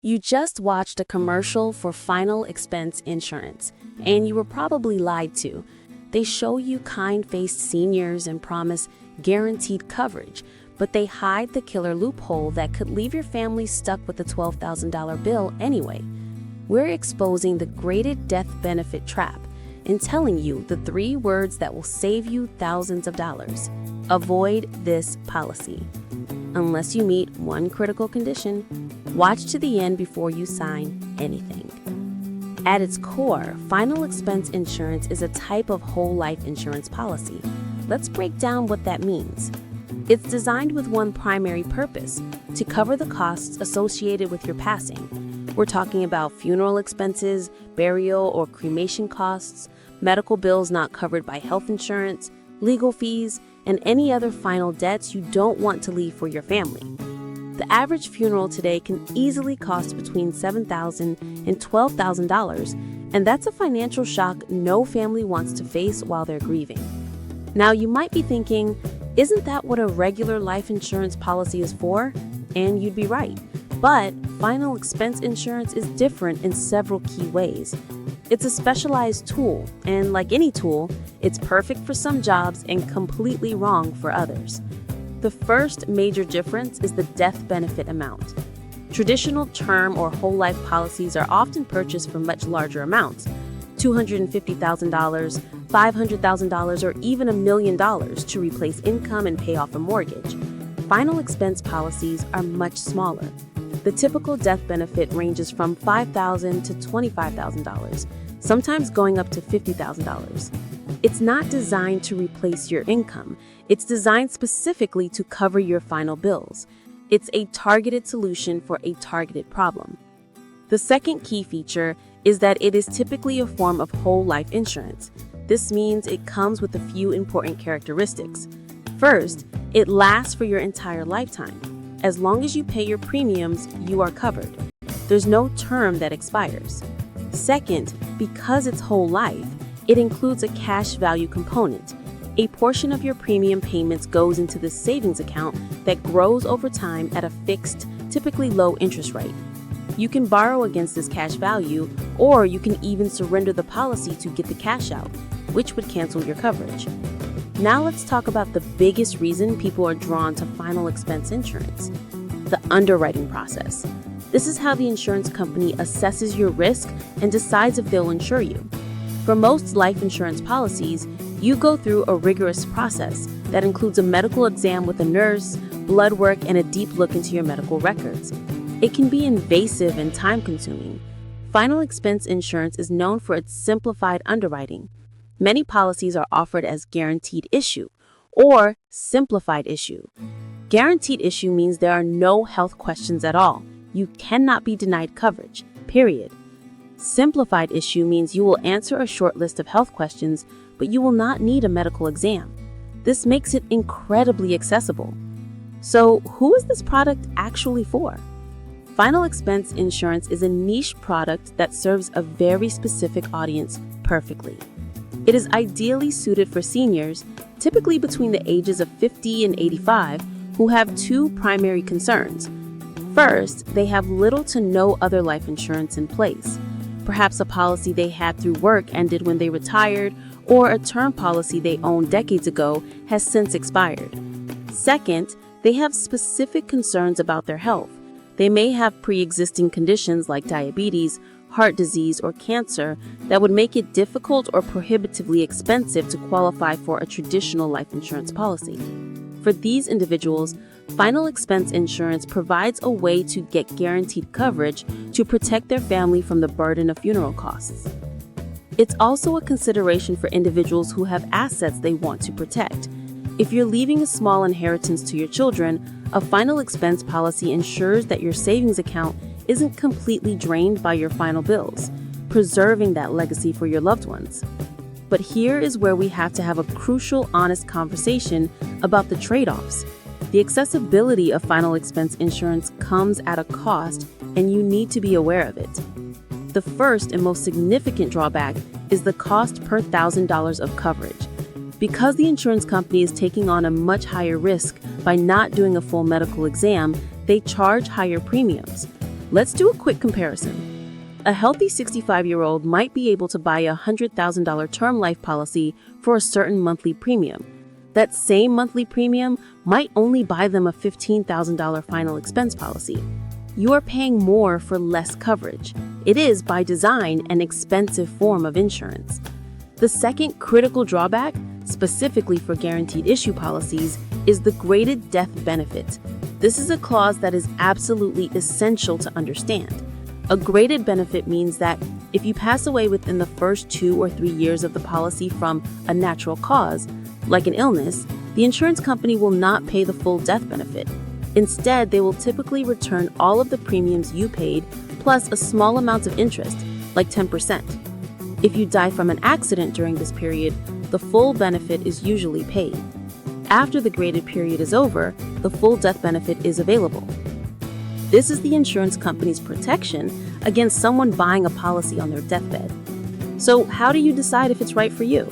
You just watched a commercial for final expense insurance, and you were probably lied to. They show you kind-faced seniors and promise guaranteed coverage, but they hide the killer loophole that could leave your family stuck with a $12,000 bill anyway. We're exposing the graded death benefit trap and telling you the 3 words that will save you thousands of dollars. Avoid this policy. Unless you meet one critical condition, watch to the end before you sign anything. At its core, final expense insurance is a type of whole life insurance policy. Let's break down what that means. It's designed with one primary purpose: to cover the costs associated with your passing. We're talking about funeral expenses, burial or cremation costs, medical bills not covered by health insurance, legal fees, and any other final debts you don't want to leave for your family. The average funeral today can easily cost between $7,000 and $12,000, and that's a financial shock no family wants to face while they're grieving. Now, you might be thinking, isn't that what a regular life insurance policy is for? And you'd be right. But final expense insurance is different in several key ways. It's a specialized tool, and like any tool, it's perfect for some jobs and completely wrong for others. The first major difference is the death benefit amount. Traditional term or whole life policies are often purchased for much larger amounts, $250,000, $500,000, or even $1 million to replace income and pay off a mortgage. Final expense policies are much smaller. The typical death benefit ranges from $5,000 to $25,000, sometimes going up to $50,000. It's not designed to replace your income. It's designed specifically to cover your final bills. It's a targeted solution for a targeted problem. The second key feature is that it is typically a form of whole life insurance. This means it comes with a few important characteristics. First, it lasts for your entire lifetime. As long as you pay your premiums, you are covered. There's no term that expires. Second, because it's whole life, it includes a cash value component. A portion of your premium payments goes into the savings account that grows over time at a fixed, typically low interest rate. You can borrow against this cash value, or you can even surrender the policy to get the cash out, which would cancel your coverage. Now let's talk about the biggest reason people are drawn to final expense insurance: the underwriting process. This is how the insurance company assesses your risk and decides if they'll insure you. For most life insurance policies, you go through a rigorous process that includes a medical exam with a nurse, blood work, and a deep look into your medical records. It can be invasive and time-consuming. Final expense insurance is known for its simplified underwriting. Many policies are offered as guaranteed issue or simplified issue. Guaranteed issue means there are no health questions at all. You cannot be denied coverage, period. Simplified issue means you will answer a short list of health questions, but you will not need a medical exam. This makes it incredibly accessible. So, who is this product actually for? Final expense insurance is a niche product that serves a very specific audience perfectly. It is ideally suited for seniors, typically between the ages of 50 and 85, who have 2 primary concerns. First, they have little to no other life insurance in place. Perhaps a policy they had through work ended when they retired, or a term policy they owned decades ago has since expired. Second, they have specific concerns about their health. They may have pre-existing conditions like diabetes, heart disease, or cancer that would make it difficult or prohibitively expensive to qualify for a traditional life insurance policy. For these individuals, final expense insurance provides a way to get guaranteed coverage to protect their family from the burden of funeral costs. It's also a consideration for individuals who have assets they want to protect. If you're leaving a small inheritance to your children, a final expense policy ensures that your savings account isn't completely drained by your final bills, preserving that legacy for your loved ones. But here is where we have to have a crucial, honest conversation about the trade-offs. The accessibility of final expense insurance comes at a cost, and you need to be aware of it. The first and most significant drawback is the cost per $1,000 of coverage. Because the insurance company is taking on a much higher risk by not doing a full medical exam, they charge higher premiums. Let's do a quick comparison. A healthy 65-year-old might be able to buy a $100,000 term life policy for a certain monthly premium. That same monthly premium might only buy them a $15,000 final expense policy. You are paying more for less coverage. It is, by design, an expensive form of insurance. The second critical drawback, specifically for guaranteed issue policies, is the graded death benefit. This is a clause that is absolutely essential to understand. A graded benefit means that if you pass away within the first 2 or 3 years of the policy from a natural cause, like an illness, the insurance company will not pay the full death benefit. Instead, they will typically return all of the premiums you paid plus a small amount of interest, like 10%. If you die from an accident during this period, the full benefit is usually paid. After the graded period is over, the full death benefit is available. This is the insurance company's protection against someone buying a policy on their deathbed. So, how do you decide if it's right for you?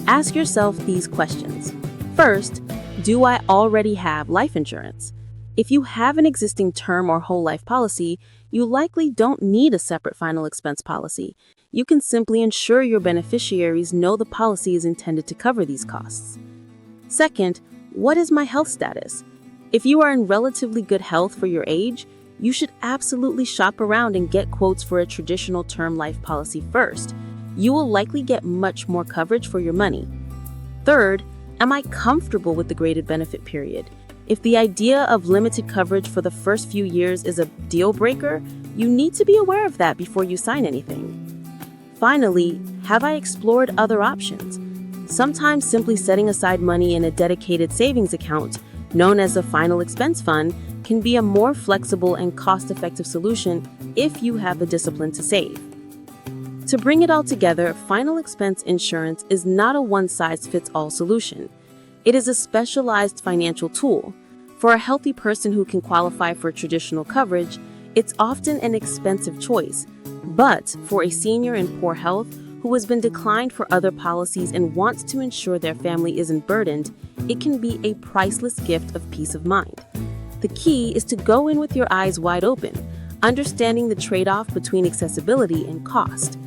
Ask yourself these questions. First, do I already have life insurance? If you have an existing term or whole life policy, you likely don't need a separate final expense policy. You can simply ensure your beneficiaries know the policy is intended to cover these costs. Second, what is my health status? If you are in relatively good health for your age, you should absolutely shop around and get quotes for a traditional term life policy first. You will likely get much more coverage for your money. Third, am I comfortable with the graded benefit period? If the idea of limited coverage for the first few years is a deal breaker, you need to be aware of that before you sign anything. Finally, have I explored other options? Sometimes simply setting aside money in a dedicated savings account, known as a final expense fund, can be a more flexible and cost-effective solution if you have the discipline to save. To bring it all together, final expense insurance is not a one-size-fits-all solution. It is a specialized financial tool. For a healthy person who can qualify for traditional coverage, it's often an expensive choice. But for a senior in poor health who has been declined for other policies and wants to ensure their family isn't burdened, it can be a priceless gift of peace of mind. The key is to go in with your eyes wide open, understanding the trade-off between accessibility and cost.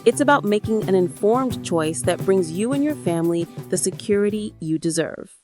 It's about making an informed choice that brings you and your family the security you deserve.